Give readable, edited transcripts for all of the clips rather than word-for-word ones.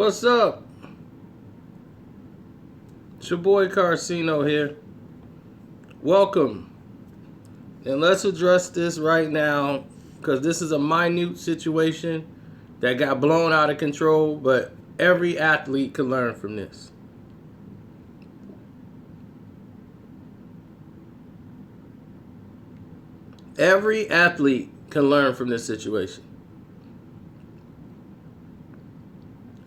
What's up? It's your boy Carcino here. Welcome. And let's address this right now because this is a minute situation that got blown out of control, but every athlete can learn from this. Every athlete can learn from this situation.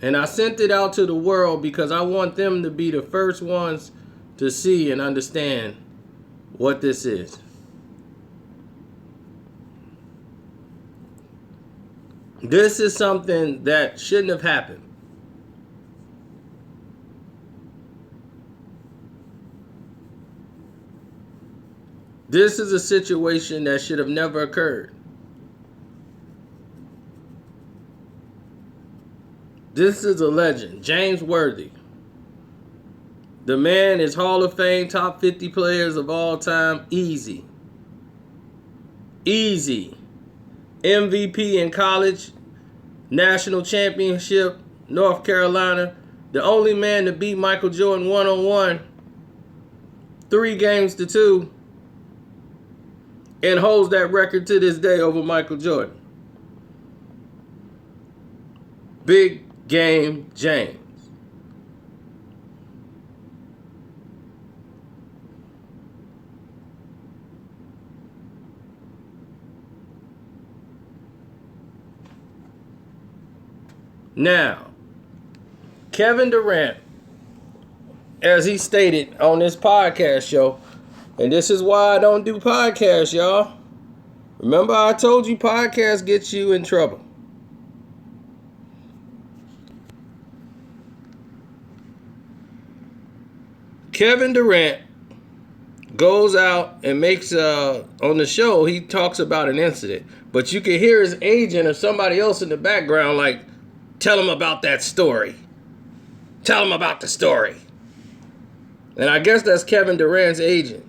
And I sent it out to the world because I want them to be the first ones to see and understand what this is. This is something that shouldn't have happened. This is a situation that should have never occurred. This is a legend, James Worthy. The man is Hall of Fame, top 50 players of all time, easy. Easy. MVP in college, national championship, North Carolina. The only man to beat Michael Jordan one-on-one, 3-2, and holds that record to this day over Michael Jordan. Big Game James. Now, Kevin Durant, as he stated on this podcast show, and this is why I don't do podcasts, y'all. Remember I told you podcasts get you in trouble. Kevin Durant goes out and makes, on the show, he talks about an incident. But you can hear his agent or somebody else in the background like, tell him about that story. Tell him about the story. And I guess that's Kevin Durant's agent.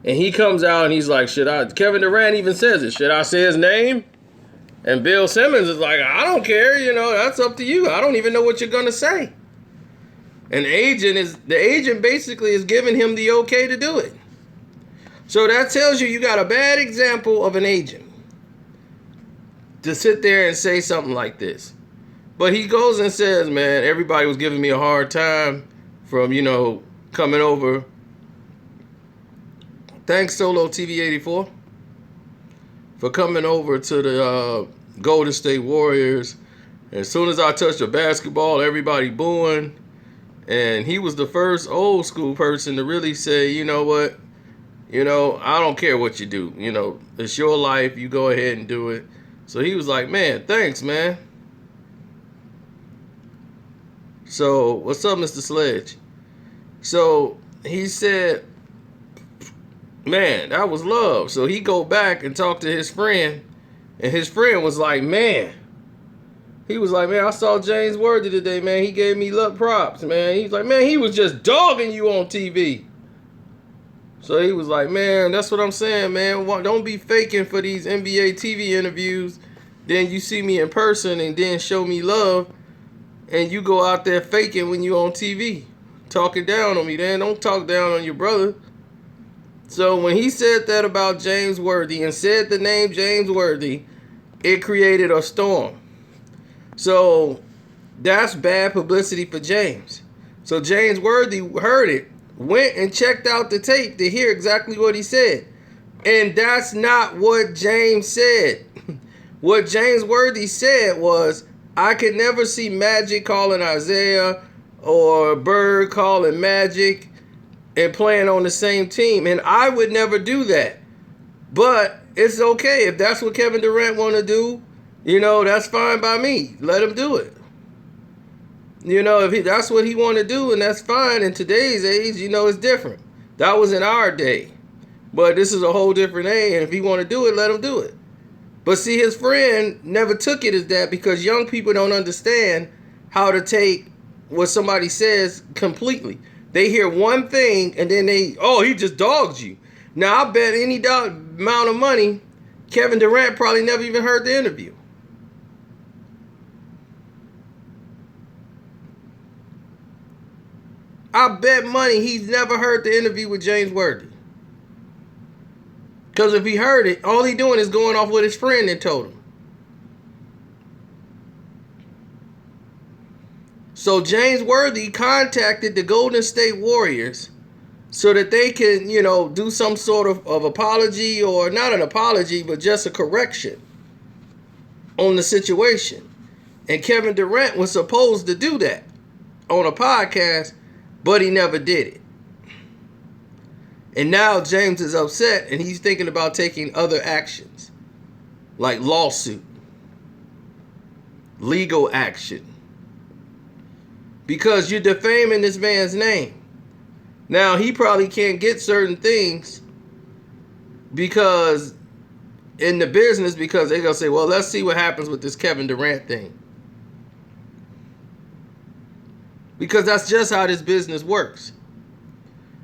And he comes out and he's like, Kevin Durant even says it, should I say his name? And Bill Simmons is like, I don't care, that's up to you. I don't even know what you're going to say. And the agent basically is giving him the okay to do it. So that tells you got a bad example of an agent to sit there and say something like this. But he goes and says, man, everybody was giving me a hard time from, coming over. Thanks, Solo TV84, for coming over to the Golden State Warriors. As soon as I touched the basketball, everybody booing. And he was the first old school person to really say, you know what? I don't care what you do. It's your life. You go ahead and do it. So he was like, man, thanks, man. So, what's up, Mr. Sledge? So, he said, man, that was love. So, he go back and talk to his friend. And his friend was like, man. He was like, man, I saw James Worthy today, man. He gave me luck props, man. He was like, man, he was just dogging you on TV. So he was like, man, that's what I'm saying, man. Don't be faking for these NBA TV interviews. Then you see me in person and then show me love. And you go out there faking when you on TV. Talking down on me, then. Don't talk down on your brother. So when he said that about James Worthy and said the name James Worthy, it created a storm. So that's bad publicity for James. So James Worthy heard it, went and checked out the tape to hear exactly what he said. And that's not what James said. What James Worthy said was, I could never see Magic calling Isaiah or Bird calling Magic and playing on the same team. And I would never do that. But it's okay. If that's what Kevin Durant want to do, that's fine by me. Let him do it. If that's what he want to do, and that's fine. In today's age, it's different. That was in our day. But this is a whole different age, and if he want to do it, let him do it. But see, his friend never took it as that because young people don't understand how to take what somebody says completely. They hear one thing, and then he just dogged you. Now, I bet any amount of money, Kevin Durant probably never even heard the interview. I bet money he's never heard the interview with James Worthy. Because if he heard it, all he doing is going off what his friend had told him. So James Worthy contacted the Golden State Warriors so that they can, do some sort of apology, or not an apology, but just a correction on the situation. And Kevin Durant was supposed to do that on a podcast, but he never did it. And now James is upset and he's thinking about taking other actions, like lawsuit, legal action, because you're defaming this man's name. Now, he probably can't get certain things because in the business, because they're going to say, well, let's see what happens with this Kevin Durant thing. Because that's just how this business works.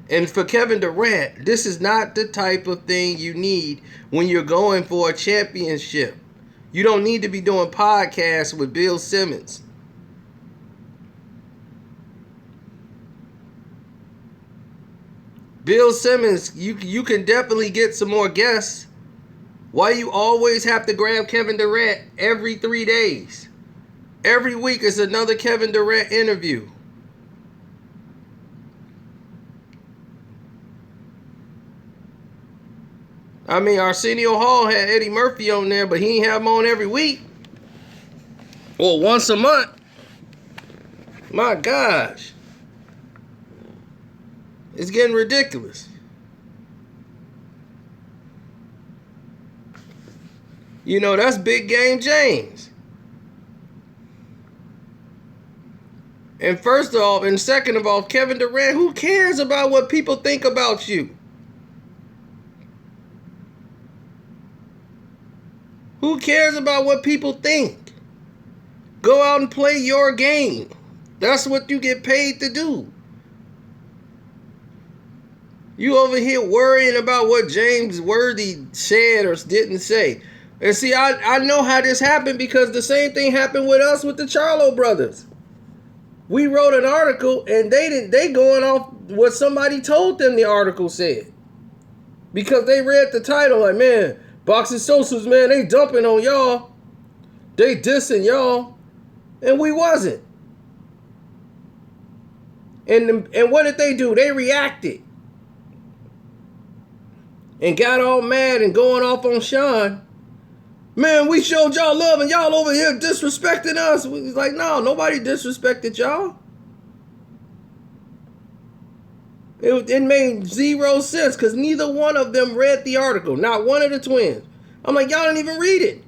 And for Kevin Durant, this is not the type of thing you need when you're going for a championship. You don't need to be doing podcasts with Bill Simmons. Bill Simmons, you can definitely get some more guests. Why you always have to grab Kevin Durant every 3 days? Every week is another Kevin Durant interview. I mean, Arsenio Hall had Eddie Murphy on there, but he ain't have him on every week. Or once a month. My gosh. It's getting ridiculous. That's big game James. And first off, and second of all, Kevin Durant, who cares about what people think about you? Who cares about what people think? Go out and play your game. That's what you get paid to do. You over here worrying about what James Worthy said or didn't say. And see, I know how this happened because the same thing happened with us with the Charlo brothers. We wrote an article and they going off what somebody told them the article said. Because they read the title like, man, Boxing Socials, man, they dumping on y'all. They dissing y'all. And we wasn't. And what did they do? They reacted. And got all mad and going off on Sean. Man, we showed y'all love and y'all over here disrespecting us. We was like, no, nobody disrespected y'all. It made zero sense because neither one of them read the article. Not one of the twins. I'm like, y'all didn't even read it.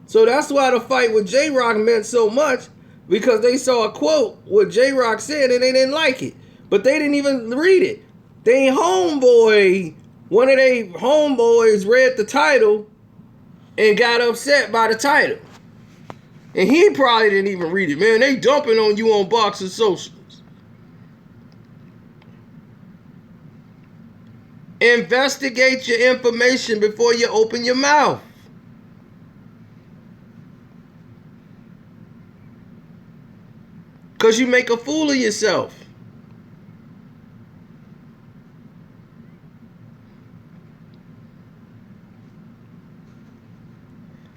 So that's why the fight with J-Rock meant so much, because they saw a quote what J-Rock said and they didn't like it. But they didn't even read it. One of their homeboys read the title and got upset by the title. And he probably didn't even read it. Man, they dumping on you on Boxing Socials. Investigate your information before you open your mouth. Because you make a fool of yourself.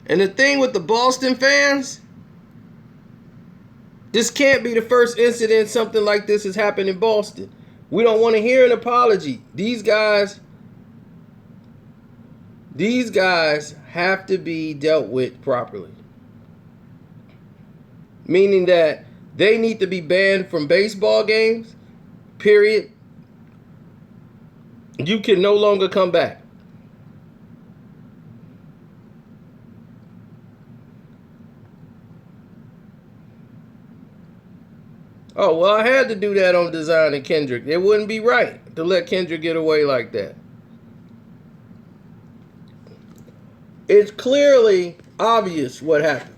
And the thing with the Boston fans, this can't be the first incident something like this has happened in Boston. We don't want to hear an apology. These guys have to be dealt with properly. Meaning that they need to be banned from baseball games, period. You can no longer come back. Oh, well, I had to do that on Design and Kendrick. It wouldn't be right to let Kendrick get away like that. It's clearly obvious what happened.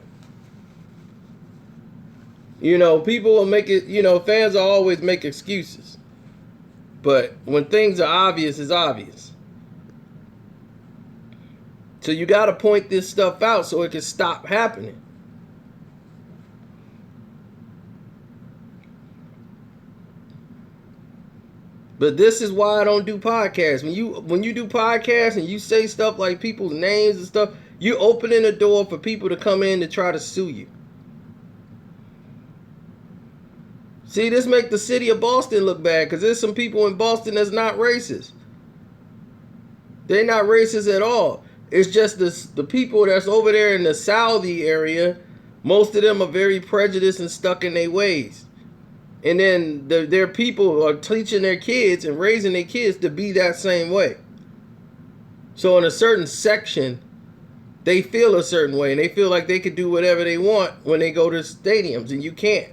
People will make it, fans will always make excuses. But when things are obvious, it's obvious. So you got to point this stuff out so it can stop happening. But this is why I don't do podcasts. When you do podcasts and you say stuff like people's names and stuff, you're opening the door for people to come in to try to sue you. See, this make the city of Boston look bad because there's some people in Boston that's not racist. They're not racist at all. It's just the people that's over there in the Saudi area, most of them are very prejudiced and stuck in their ways. And then their people are teaching their kids and raising their kids to be that same way. So in a certain section, they feel a certain way. And they feel like they can do whatever they want when they go to stadiums. And you can't.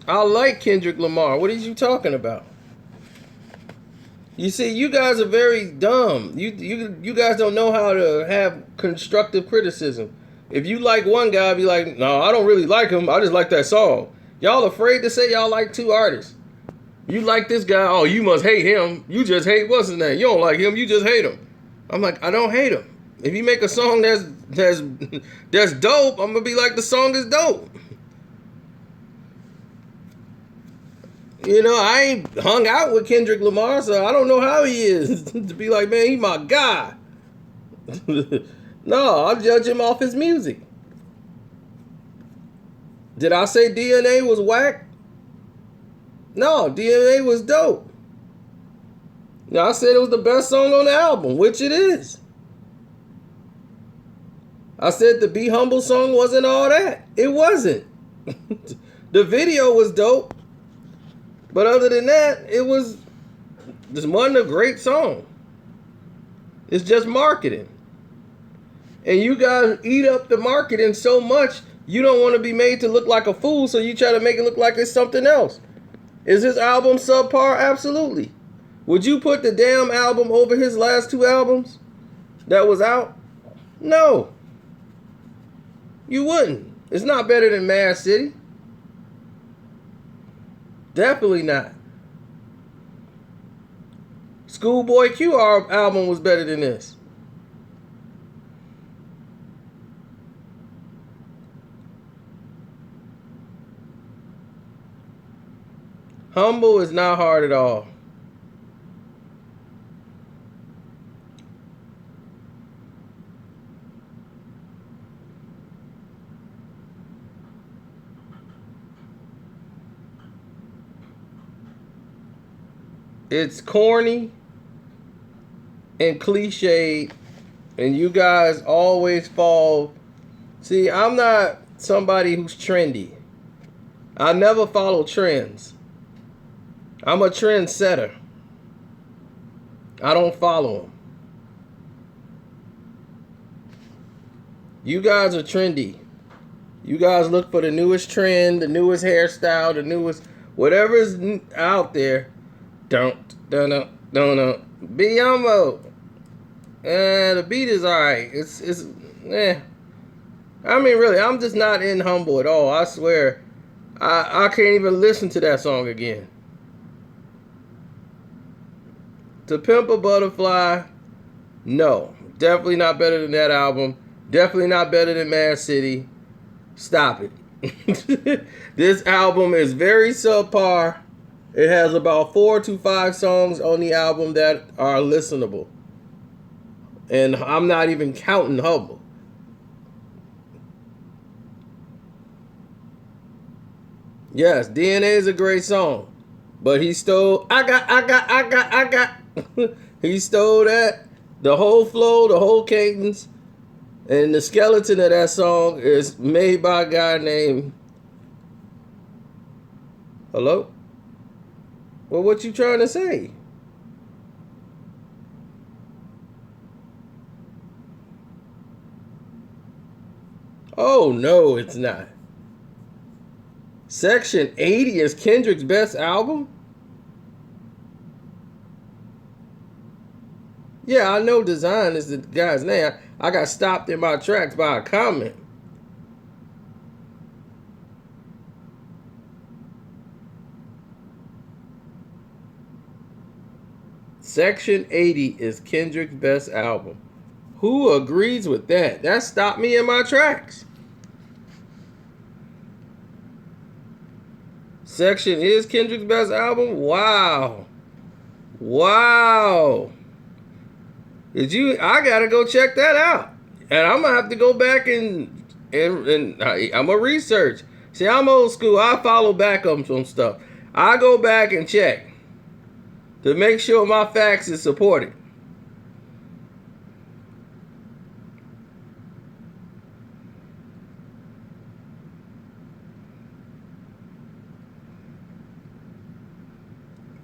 I like Kendrick Lamar. What are you talking about? You see, you guys are very dumb. You guys don't know how to have constructive criticism. If you like one guy, be like, no, I don't really like him. I just like that song. Y'all afraid to say y'all like two artists. You like this guy. Oh, you must hate him. You just hate what's his name. You don't like him. You just hate him. I'm like, I don't hate him. If you make a song that's dope, I'm gonna be like, the song is dope. You know, I ain't hung out with Kendrick Lamar, so I don't know how he is to be like, man, he my guy. No, I'll judge him off his music. Did I say DNA was whack? No, DNA was dope. Now, I said it was the best song on the album, which it is. I said the Be Humble song wasn't all that. It wasn't. The video was dope. But other than that, it was just wasn't a great song. It's just marketing. And you guys eat up the marketing so much, you don't want to be made to look like a fool, so you try to make it look like it's something else. Is his album subpar? Absolutely. Would you put the damn album over his last two albums that was out? No. You wouldn't. It's not better than Mad City. Definitely not. Schoolboy Q album was better than this. Humble is not hard at all. It's corny and cliched, and you guys always fall. See, I'm not somebody who's trendy. I never follow trends. I'm a trend setter. I don't follow them. You guys are trendy. You guys look for the newest trend, the newest hairstyle, the newest whatever's out there. Don't. Be humble. The beat is alright. It's I mean, really, I'm just not in Humble at all. I swear, I can't even listen to that song again. To Pimp a Butterfly, no, definitely not better than that album. Definitely not better than Mad City. Stop it. This album is very subpar. It has about 4 to 5 songs on the album that are listenable. And I'm not even counting Humble. Yes, DNA is a great song. But he stole, I got. He stole that. The whole flow, the whole cadence. And the skeleton of that song is made by a guy named... Hello? Well, what you trying to say? Oh, no, it's not. Section 80 is Kendrick's best album? Yeah, I know Design is the guy's name. I got stopped in my tracks by a comment. Section 80 is Kendrick's best album. Who agrees with that? That stopped me in my tracks. Section is Kendrick's best album? Wow. Wow. I gotta go check that out. And I'm gonna have to go back and I'm gonna research. See, I'm old school. I follow back on some stuff. I go back and check to make sure my facts is supported.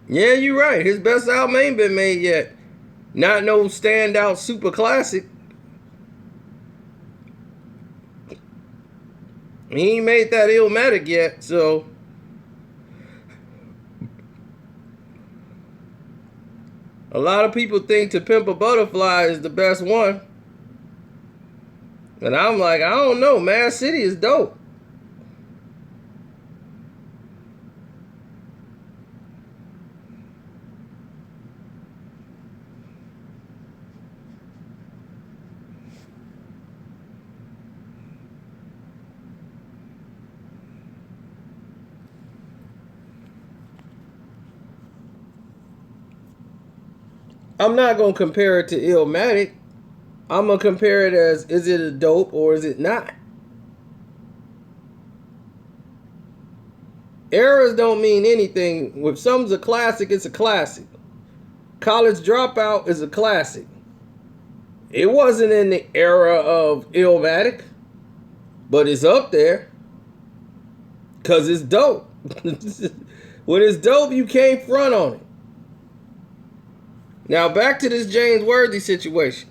Yeah, you're right. His best album ain't been made yet. Not no standout super classic. He ain't made that Illmatic yet, so. A lot of people think To Pimp a Butterfly is the best one. And I'm like, I don't know. Mad City is dope. I'm not going to compare it to Illmatic. I'm going to compare it as, is it a dope or is it not? Eras don't mean anything. If something's a classic, it's a classic. College Dropout is a classic. It wasn't in the era of Illmatic, but it's up there because it's dope. When it's dope, you can't front on it. Now back to this James Worthy situation.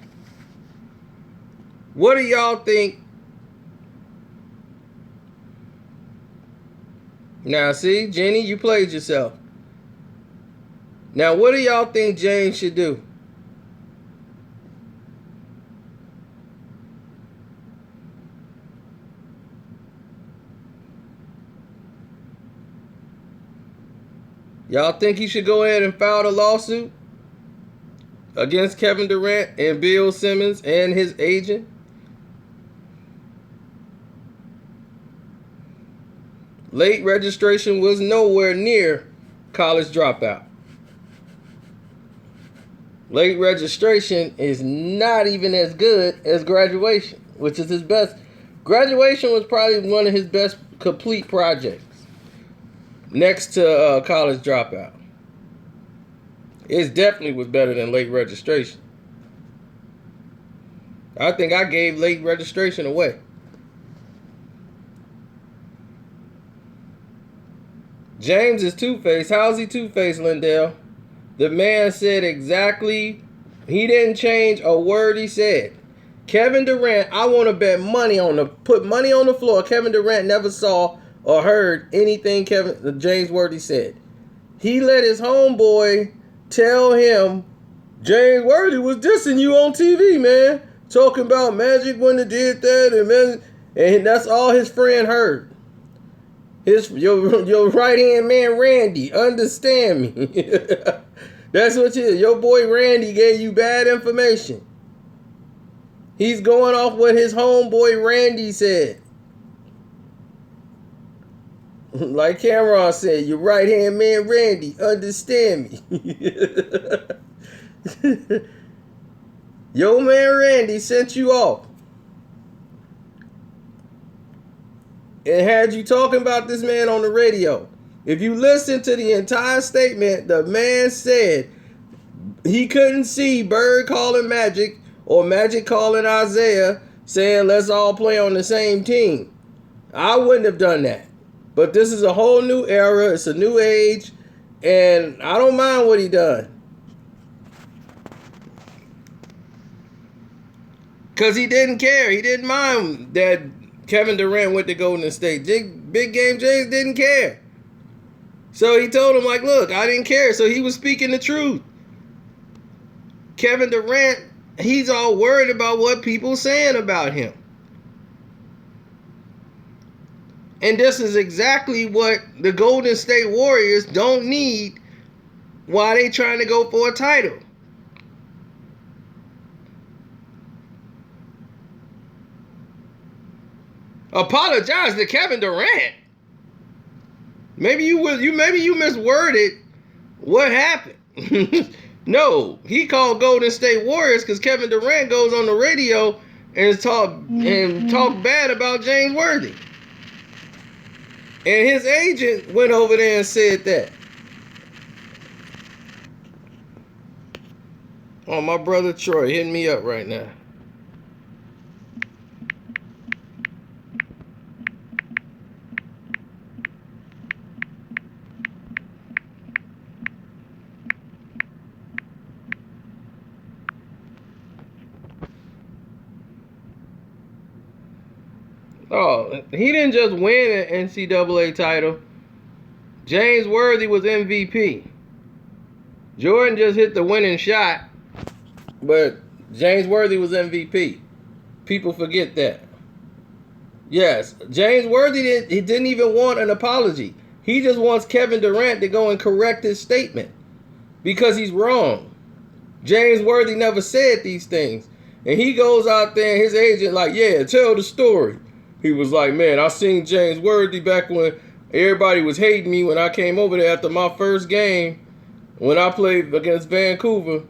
What do y'all think? Now see, Jenny, you played yourself. Now what do y'all think James should do? Y'all think he should go ahead and file a lawsuit against Kevin Durant and Bill Simmons and his agent? Late registration was nowhere near College Dropout. Late registration is not even as good as Graduation, which is his best. Graduation was probably one of his best complete projects, next to College Dropout. It definitely was better than Late Registration. I think I gave Late Registration away. James is two-faced. How's he two-faced, Lindell? The man said exactly. He didn't change a word he said. Kevin Durant, I want to bet money put money on the floor. Kevin Durant never saw or heard anything James Worthy said. He let his homeboy tell him James Worthy was dissing you on TV, man. Talking about Magic when they did that, and that's all his friend heard. Your right hand man Randy, understand me. That's what your boy Randy gave you bad information. He's going off what his homeboy Randy said. Like Cameron said, your right hand man Randy, understand me. Your man Randy sent you off and had you talking about this man on the radio. If you listen to the entire statement, the man said he couldn't see Bird calling Magic or Magic calling Isaiah saying let's all play on the same team. I wouldn't have done that. But this is a whole new era. It's a new age. And I don't mind what he done. Because he didn't care. He didn't mind that Kevin Durant went to Golden State. Big Game James didn't care. So he told him, like, look, I didn't care. So he was speaking the truth. Kevin Durant, he's all worried about what people saying about him. And this is exactly what the Golden State Warriors don't need while they trying to go for a title. Apologize to Kevin Durant. Maybe you misworded what happened. No, he called Golden State Warriors because Kevin Durant goes on the radio and talk bad about James Worthy. And his agent went over there and said that. Oh, my brother Troy hitting me up right now. Oh, he didn't just win an NCAA title. James Worthy was MVP. Jordan just hit the winning shot, but James Worthy was MVP. People forget that. Yes, James Worthy didn't even want an apology. He just wants Kevin Durant to go and correct his statement because he's wrong. James Worthy never said these things. And he goes out there and his agent like, yeah, tell the story. He was like, man, I seen James Worthy back when everybody was hating me when I came over there after my first game. When I played against Vancouver,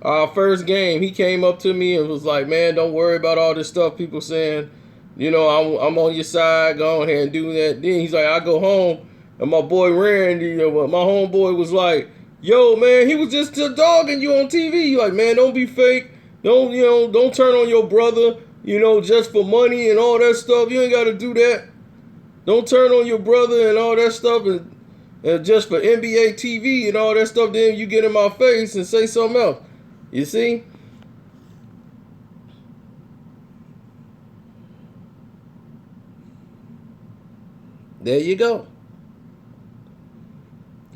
our first game, he came up to me and was like, man, don't worry about all this stuff people saying. You know, I'm on your side. Go ahead and do that. Then he's like, I go home. And my boy Randy, my homeboy was like, yo, man, he was just dogging you on TV. He like, man, don't be fake. Don't turn on your brother, just for money and all that stuff. You ain't got to do that. Don't turn on your brother and all that stuff and just for NBA TV and all that stuff. Then you get in my face and say something else. You see? There you go.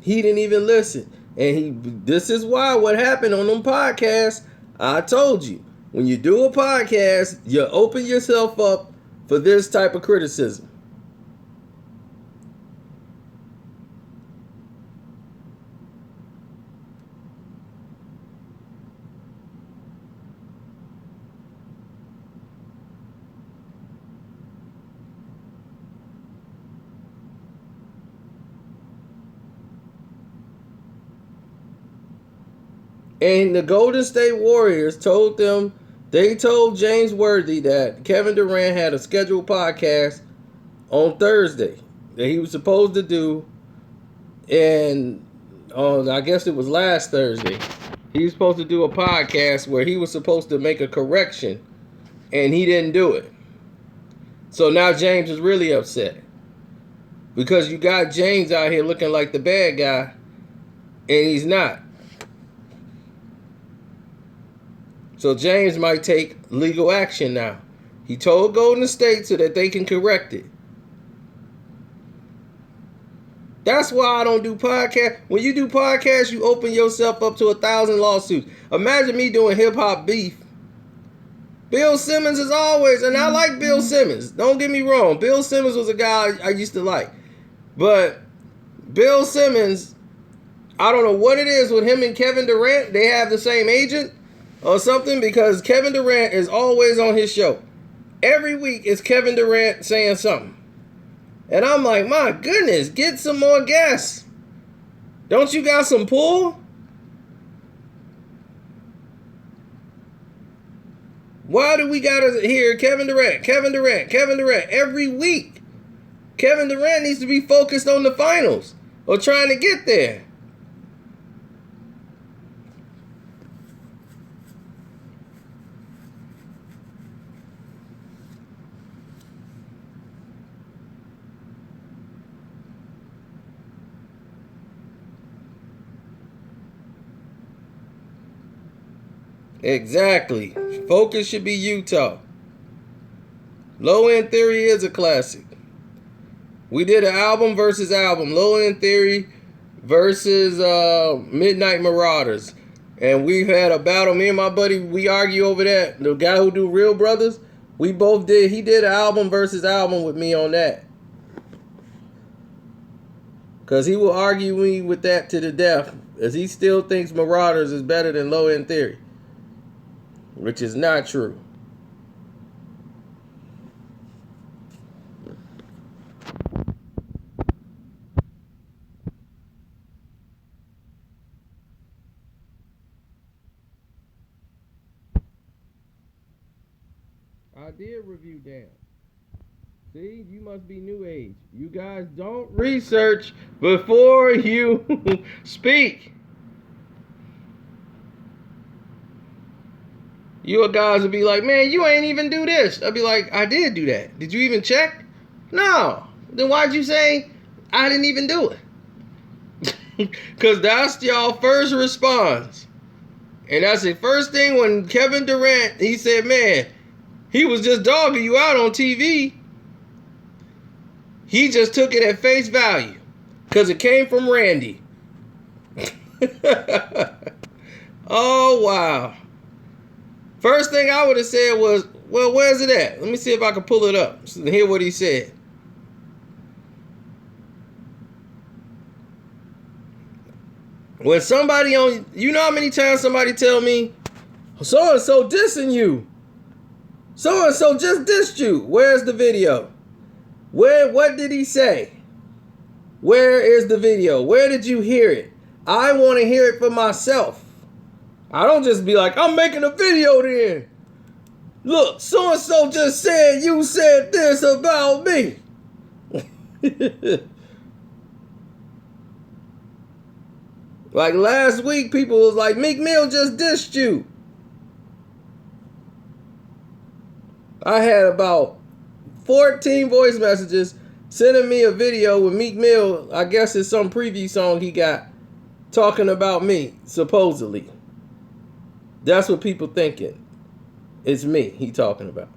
He didn't even listen. And this is why what happened on them podcasts, I told you, when you do a podcast, you open yourself up for this type of criticism. And the Golden State Warriors told James Worthy that Kevin Durant had a scheduled podcast on Thursday that he was supposed to do. And I guess it was last Thursday. He was supposed to do a podcast where he was supposed to make a correction, and he didn't do it. So now James is really upset because you got James out here looking like the bad guy, and he's not. So James might take legal action now. He told Golden State so that they can correct it. That's why I don't do podcasts. When you do podcasts, you open yourself up to 1,000 lawsuits. Imagine me doing hip-hop beef. Bill Simmons is always, and I like Bill Simmons. Don't get me wrong. Bill Simmons was a guy I used to like. But Bill Simmons, I don't know what it is with him and Kevin Durant. They have the same agent or something, because Kevin Durant is always on his show. Every week is Kevin Durant saying something. And I'm like, my goodness, get some more gas. Don't you got some pull? Why do we gotta hear Kevin Durant every week? Kevin Durant needs to be focused on the finals or trying to get there. Exactly. Focus should be Utah. Low End Theory is a classic. We did an album versus album. Low End Theory versus Midnight Marauders. And we've had a battle. Me and my buddy, we argue over that. The guy who do Real Brothers, we both did. He did an album versus album with me on that. Because he will argue me with that to the death. As he still thinks Marauders is better than Low End Theory. Which is not true. I did review Damn. See, you must be new age. You guys don't research before you speak. You guys would be like, man, you ain't even do this. I'd be like, I did do that. Did you even check? No. Then why'd you say I didn't even do it? Because that's y'all first response. And that's the first thing when Kevin Durant, he said, man, he was just dogging you out on TV. He just took it at face value because it came from Randy. Oh, wow. First thing I would have said was, well, where's it at? Let me see if I can pull it up and hear what he said. When somebody on, you know how many times somebody tell me, so-and-so dissing you. So-and-so just dissed you. Where's the video? What did he say? Where is the video? Where did you hear it? I want to hear it for myself. I don't just be like, I'm making a video then. Look, so-and-so just said you said this about me. Like last week, people was like, Meek Mill just dissed you. I had about 14 voice messages sending me a video with Meek Mill. I guess it's some preview song he got talking about me, supposedly. That's what people thinking. It's me he talking about.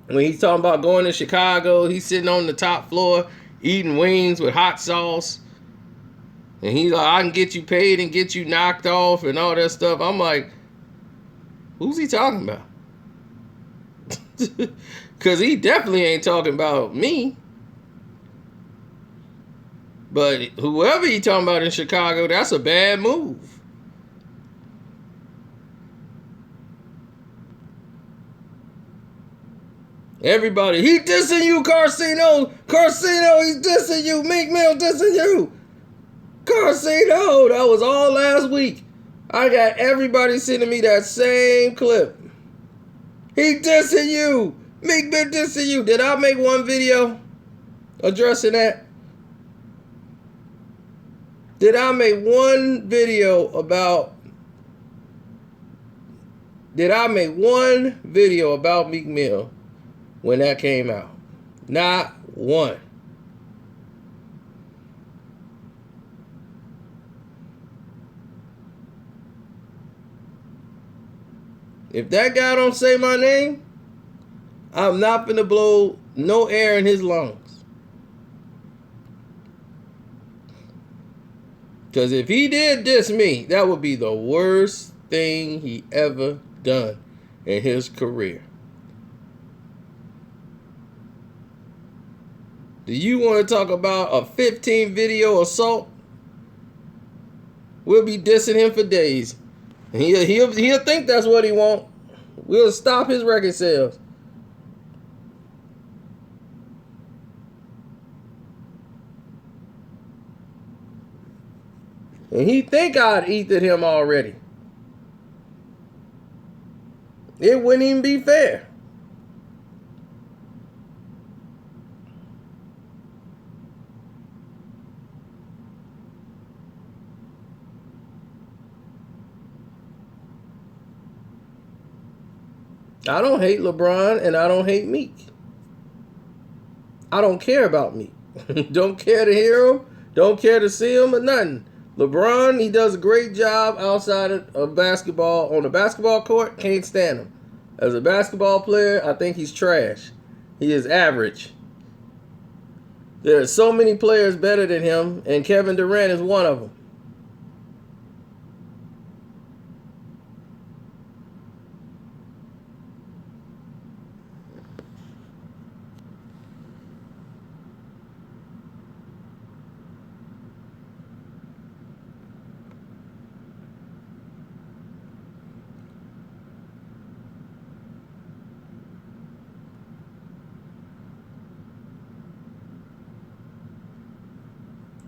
When he's talking about going to Chicago, he's sitting on the top floor eating wings with hot sauce. And he's like, I can get you paid and get you knocked off and all that stuff. I'm like, who's he talking about? Because he definitely ain't talking about me. But whoever he talking about in Chicago, that's a bad move. Everybody, he dissing you, Carcino. Carcino, he's dissing you. Meek Mill dissing you. Carcino, that was all last week. I got everybody sending me that same clip. He dissing you. Meek Mill dissing you. Did I make one video addressing that? Did I make one video about Meek Mill when that came out? Not one. If that guy don't say my name, I'm not finna blow no air in his lungs. Because if he did diss me, that would be the worst thing he ever done in his career. Do you want to talk about a 15 video assault? We'll be dissing him for days. He'll think that's what he want. We'll stop his record sales. And he think I'd eated him already. It wouldn't even be fair. I don't hate LeBron and I don't hate Meek. I don't care about Meek. Don't care to hear him. Don't care to see him or nothing. LeBron, he does a great job outside of basketball. On the basketball court, can't stand him. As a basketball player, I think he's trash. He is average. There are so many players better than him, and Kevin Durant is one of them.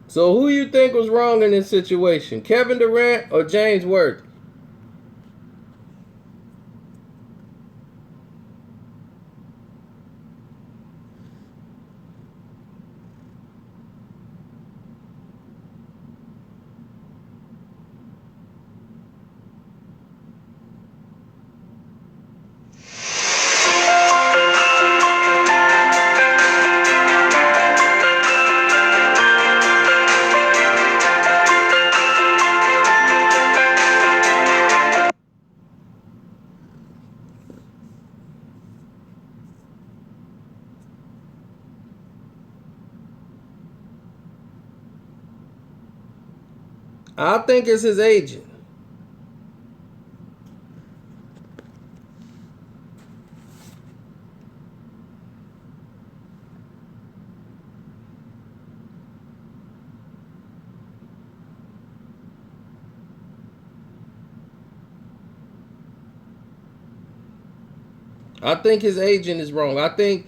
So who you think was wrong in this situation? Kevin Durant or James Worthy? I think it's his agent. I think his agent is wrong. I think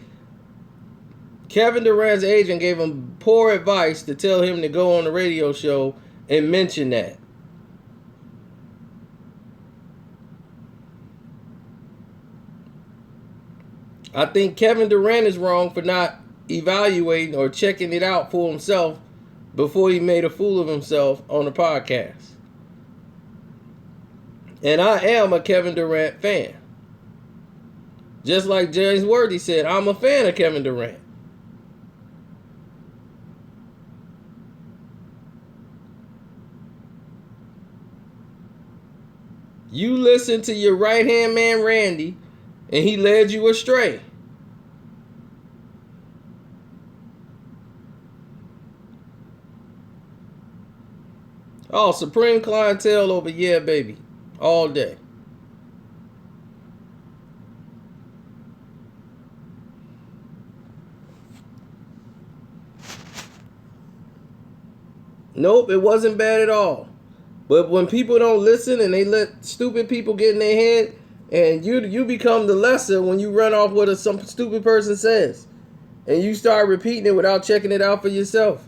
Kevin Durant's agent gave him poor advice to tell him to go on the radio show and mention that. I think Kevin Durant is wrong for not evaluating or checking it out for himself before he made a fool of himself on the podcast. And I am a Kevin Durant fan. Just like James Worthy said, I'm a fan of Kevin Durant. You listened to your right-hand man, Randy, and he led you astray. Oh, Supreme clientele over, yeah, baby. All day. Nope, it wasn't bad at all. But when people don't listen and they let stupid people get in their head, and you become the lesser when you run off what some stupid person says, and you start repeating it without checking it out for yourself.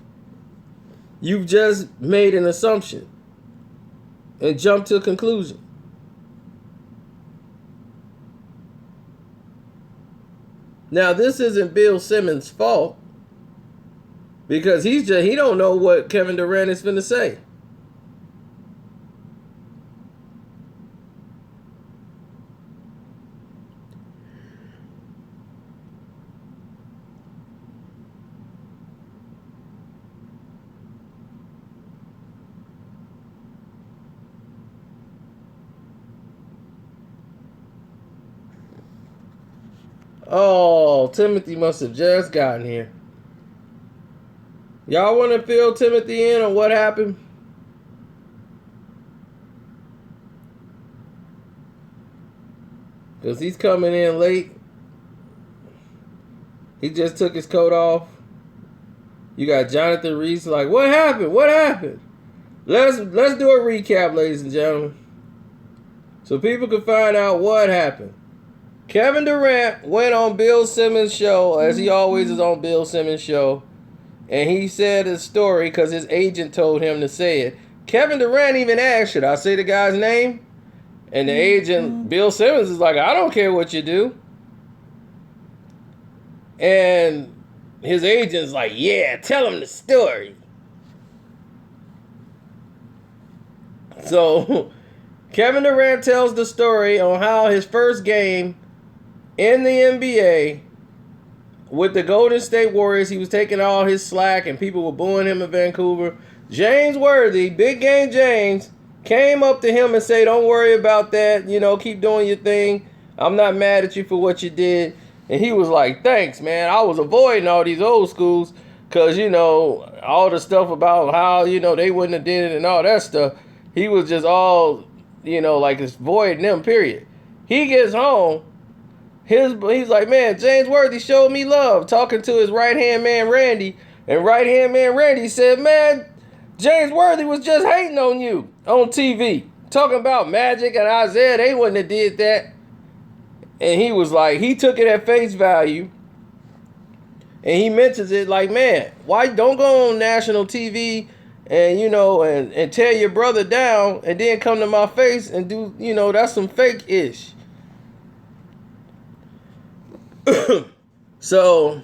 You've just made an assumption and jumped to a conclusion. Now, this isn't Bill Simmons' fault, because he don't know what Kevin Durant is finna say. Oh, Timothy must have just gotten here. Y'all want to fill Timothy in on what happened? Because he's coming in late. He just took his coat off. You got Jonathan Reese like, what happened? What happened? Let's do a recap, ladies and gentlemen, so people can find out what happened. Kevin Durant went on Bill Simmons' show, as he always is on Bill Simmons' show, and he said a story because his agent told him to say it. Kevin Durant even asked, should I say the guy's name? And the agent, Bill Simmons, is like, I don't care what you do. And his agent's like, yeah, tell him the story. So Kevin Durant tells the story on how his first game in the NBA with the Golden State Warriors, he was taking all his slack and people were booing him in Vancouver. James Worthy, Big Game James, came up to him and said, don't worry about that. Keep doing your thing. I'm not mad at you for what you did. And he was like, thanks, man. I was avoiding all these old schools because, all the stuff about how, they wouldn't have did it and all that stuff. He was just all, like it's avoiding them, period. He gets home. He's like, man, James Worthy showed me love, talking to his right-hand man, Randy. And right-hand man, Randy said, man, James Worthy was just hating on you on TV. Talking about Magic and Isaiah, they wouldn't have did that. And he was like, he took it at face value. And he mentions it like, man, why don't go on national TV and, and tear your brother down and then come to my face and do, that's some fake-ish. So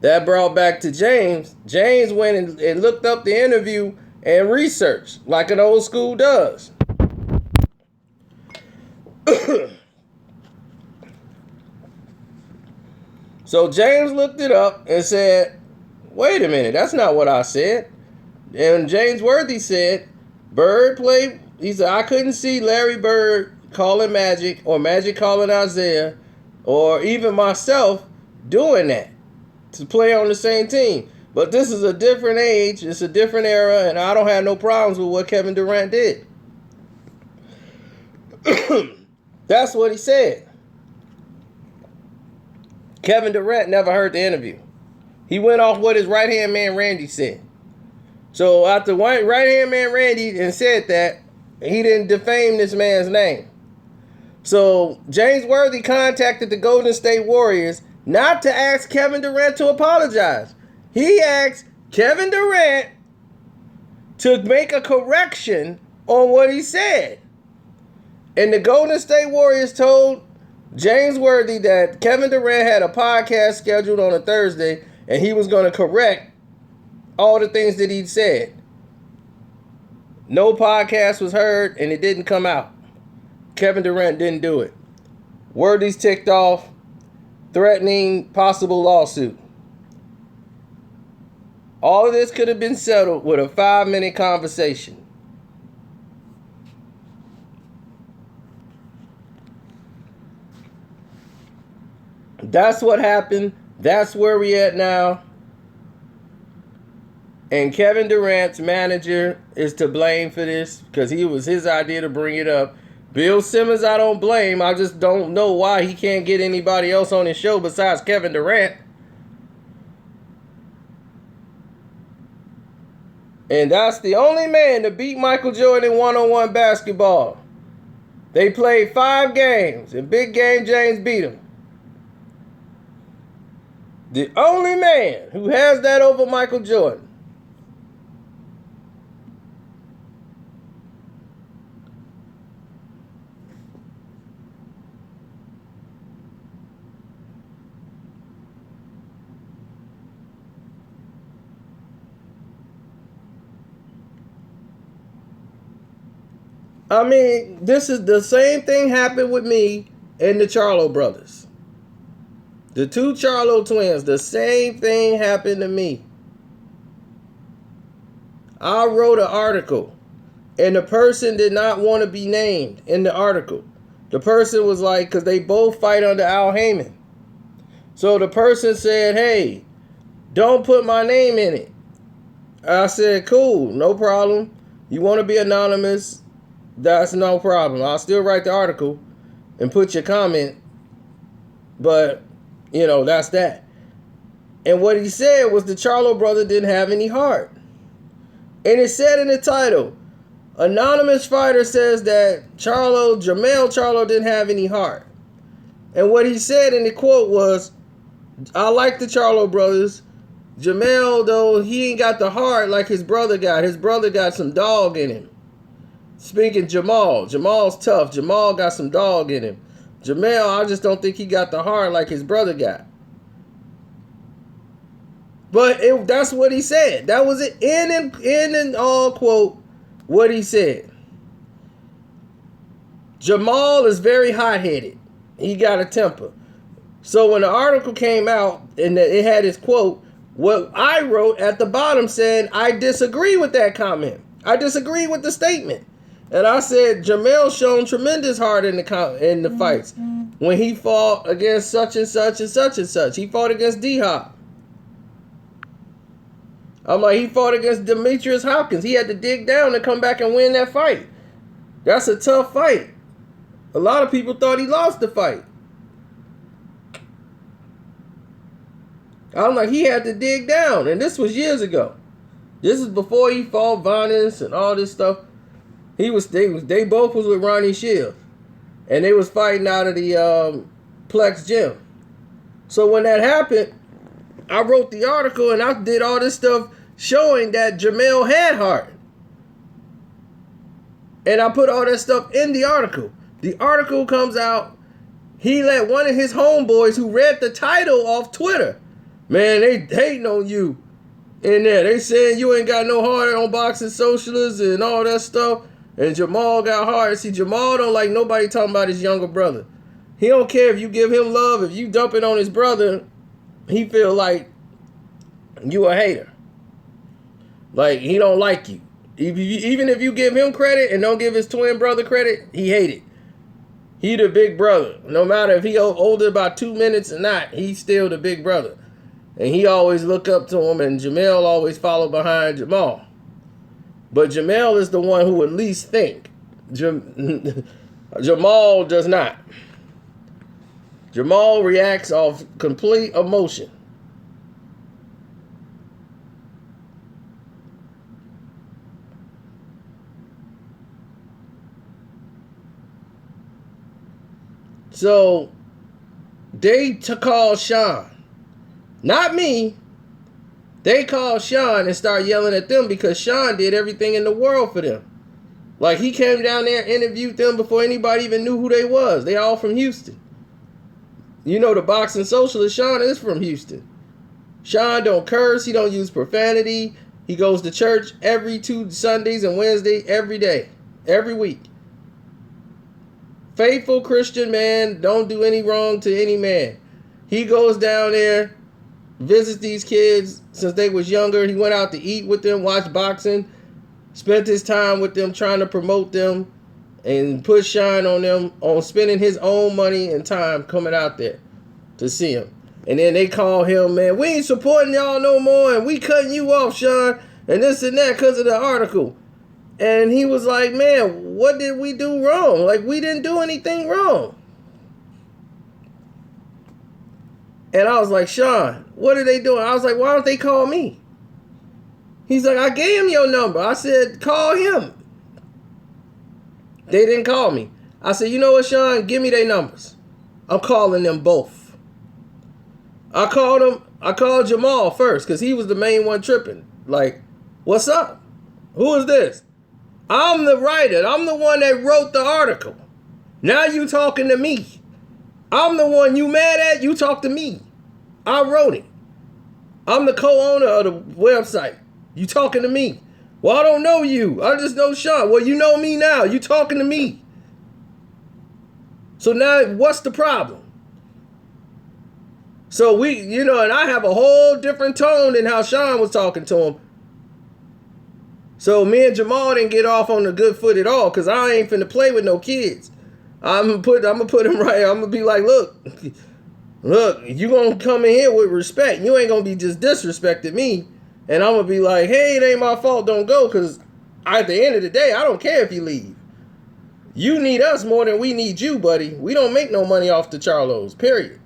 that brought back to James. James went and looked up the interview and researched like an old school does. So James looked it up and said, wait a minute, that's not what I said. And James Worthy said, Bird played, he said, I couldn't see Larry Bird calling Magic or Magic calling Isaiah or even myself doing that to play on the same team. But this is a different age. It's a different era, and I don't have no problems with what Kevin Durant did. That's what he said. Kevin Durant never heard the interview. He went off what his right-hand man Randy said. So after right-hand man Randy and said that, he didn't defame this man's name. So James Worthy contacted the Golden State Warriors not to ask Kevin Durant to apologize. He asked Kevin Durant to make a correction on what he said. And the Golden State Warriors told James Worthy that Kevin Durant had a podcast scheduled on a Thursday and he was going to correct all the things that he'd said. No podcast was heard and it didn't come out. Kevin Durant didn't do it. Worthy's ticked off, threatening possible lawsuit. All of this could have been settled with a 5-minute conversation. That's what happened. That's where we at now. And Kevin Durant's manager is to blame for this because it was his idea to bring it up. Bill Simmons, I don't blame. I just don't know why he can't get anybody else on his show besides Kevin Durant. And that's the only man to beat Michael Jordan in one-on-one basketball. They played 5 games. In big game, James beat him. The only man who has that over Michael Jordan. I mean, this is the same thing happened with me and the Charlo brothers. The 2 Charlo twins, the same thing happened to me. I wrote an article and the person did not want to be named in the article. The person was like, because they both fight under Al Heyman. So the person said, hey, don't put my name in it. I said, cool, no problem. You want to be anonymous? That's no problem. I'll still write the article and put your comment. But, you know, that's that. And what he said was the Charlo brother didn't have any heart. And it said in the title, anonymous fighter says that Jermell Charlo didn't have any heart. And what he said in the quote was, I like the Charlo brothers. Jermell, though, he ain't got the heart like his brother got. His brother got some dog in him. Speaking Jamal's tough. Jamal got some dog in him. Jermell, I just don't think he got the heart like his brother got. But that's what he said. That was it in and all quote what he said. Jamal is very hot-headed. He got a temper. So when the article came out and it had his quote, what I wrote at the bottom said, I disagree with that comment. I disagree with the statement. And I said, Jermell shown tremendous heart in the fights. When he fought against such and such and such and such. He fought against D-Hop. I'm like, he fought against Demetrius Hopkins. He had to dig down and come back and win that fight. That's a tough fight. A lot of people thought he lost the fight. I'm like, he had to dig down. And this was years ago. This is before he fought Vanes and all this stuff. They both was with Ronnie Shields. And they was fighting out of the Plex gym. So when that happened, I wrote the article and I did all this stuff showing that Jermell had heart. And I put all that stuff in the article. The article comes out. He let one of his homeboys who read the title off Twitter. Man, they hating on you in there. They saying you ain't got no heart on Boxing Socialists and all that stuff. And Jamal got heart. See, Jamal don't like nobody talking about his younger brother. He don't care if you give him love. If you dump it on his brother, he feel like you a hater. Like, he don't like you. Even if you give him credit and don't give his twin brother credit, he hate it. He the big brother. No matter if he older about 2 minutes or not, he's still the big brother. And he always look up to him, and Jamel always follow behind Jamal. But Jamel is the one who at least think. Jamal does not. Jamal reacts off complete emotion. So they call Sean, not me. They call Sean and start yelling at them because Sean did everything in the world for them. Like, he came down there and interviewed them before anybody even knew who they was. They all from Houston. You know, the boxing socialist, Sean, is from Houston. Sean don't curse. He don't use profanity. He goes to church every 2 Sundays and Wednesday, every day, every week. Faithful Christian man, don't do any wrong to any man. He goes down there, visits these kids since they was younger. He went out to eat with them, watched boxing, spent his time with them, trying to promote them and put shine on them, on spending his own money and time coming out there to see him. And then they call him, man, we ain't supporting y'all no more, and we cutting you off, Sean, and this and that because of the article. And he was like, man, what did we do wrong? Like, we didn't do anything wrong. And I was like, Sean, what are they doing? I was like, why don't they call me? He's like, I gave him your number. I said, call him. They didn't call me. I said, you know what, Sean? Give me their numbers. I'm calling them both. I called Jamal first because he was the main one tripping. Like, what's up? Who is this? I'm the writer. I'm the one that wrote the article. Now you talking to me. I'm the one you mad at. You talk to me. I wrote it. I'm the co-owner of the website. You talking to me. Well, I don't know you. I just know Sean. Well, you know me now. You talking to me. So now what's the problem? So we, and I have a whole different tone than how Sean was talking to him. So me and Jamal didn't get off on a good foot at all because I ain't finna play with no kids. I'm gonna put him right. I'm gonna be like, look, you gonna come in here with respect. You ain't gonna be just disrespecting me. And I'm gonna be like, hey, it ain't my fault. Don't go, because at the end of the day, I don't care if you leave. You need us more than we need you, buddy. We don't make no money off the Charlos, period.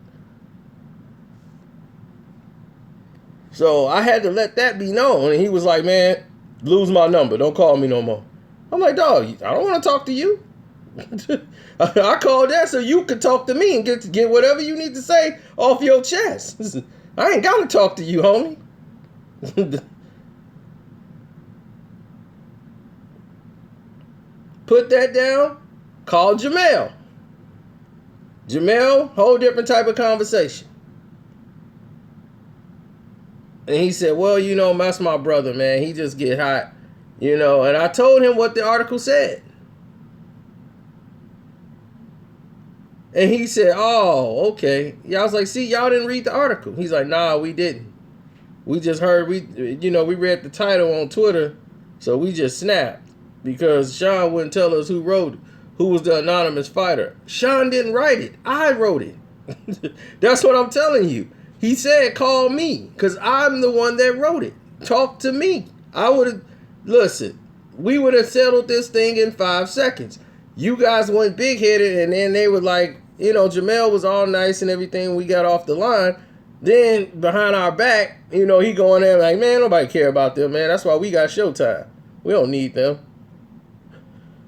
So I had to let that be known. And he was like, man, lose my number. Don't call me no more. I'm like, dog, I don't want to talk to you. I called that so you could talk to me and get whatever you need to say off your chest. I ain't got to talk to you, homie. Put that down. Call Jamel. Jamel, whole different type of conversation. And he said, well, that's my brother, man. He just get hot, And I told him what the article said. And he said, oh, okay. Yeah, I was like, see, y'all didn't read the article. He's like, nah, we didn't. We just heard, we read the title on Twitter, so we just snapped. Because Sean wouldn't tell us who wrote it, who was the anonymous fighter. Sean didn't write it. I wrote it. That's what I'm telling you. He said, call me, because I'm the one that wrote it. Talk to me. We would have settled this thing in 5 seconds. You guys went big-headed, and then they were like, Jamel was all nice and everything. We got off the line. Then, behind our back, he going there like, man, nobody care about them, man. That's why we got Showtime. We don't need them.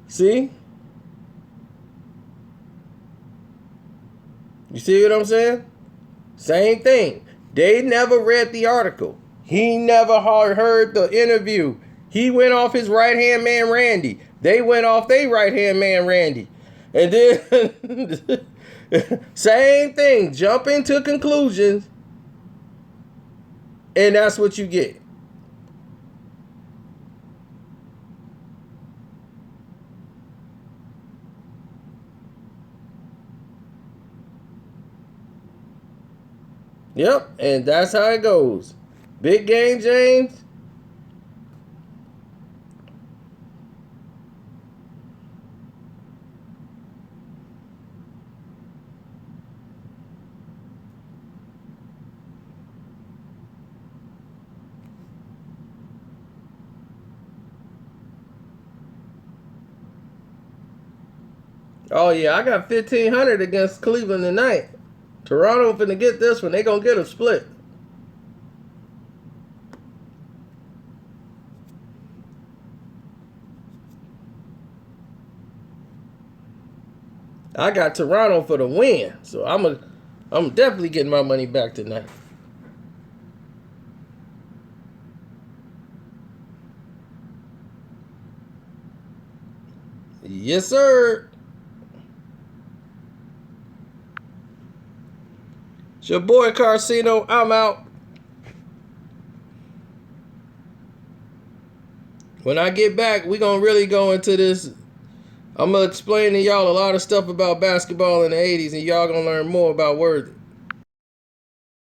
See? You see what I'm saying? Same thing. They never read the article. He never heard the interview. He went off his right-hand man, Randy. They went off their right-hand man, Randy. And then, same thing. Jump into conclusions. And that's what you get. Yep, and that's how it goes. Big game, James. Oh yeah, I got 1,500 against Cleveland tonight. Toronto finna get this one. They gonna get a split. I got Toronto for the win, so I'm definitely getting my money back tonight. Yes, sir. It's your boy Carcino. I'm out. When I get back, we gonna really go into this. I'm gonna explain to y'all a lot of stuff about basketball in the 80s, and y'all gonna learn more about Worthy.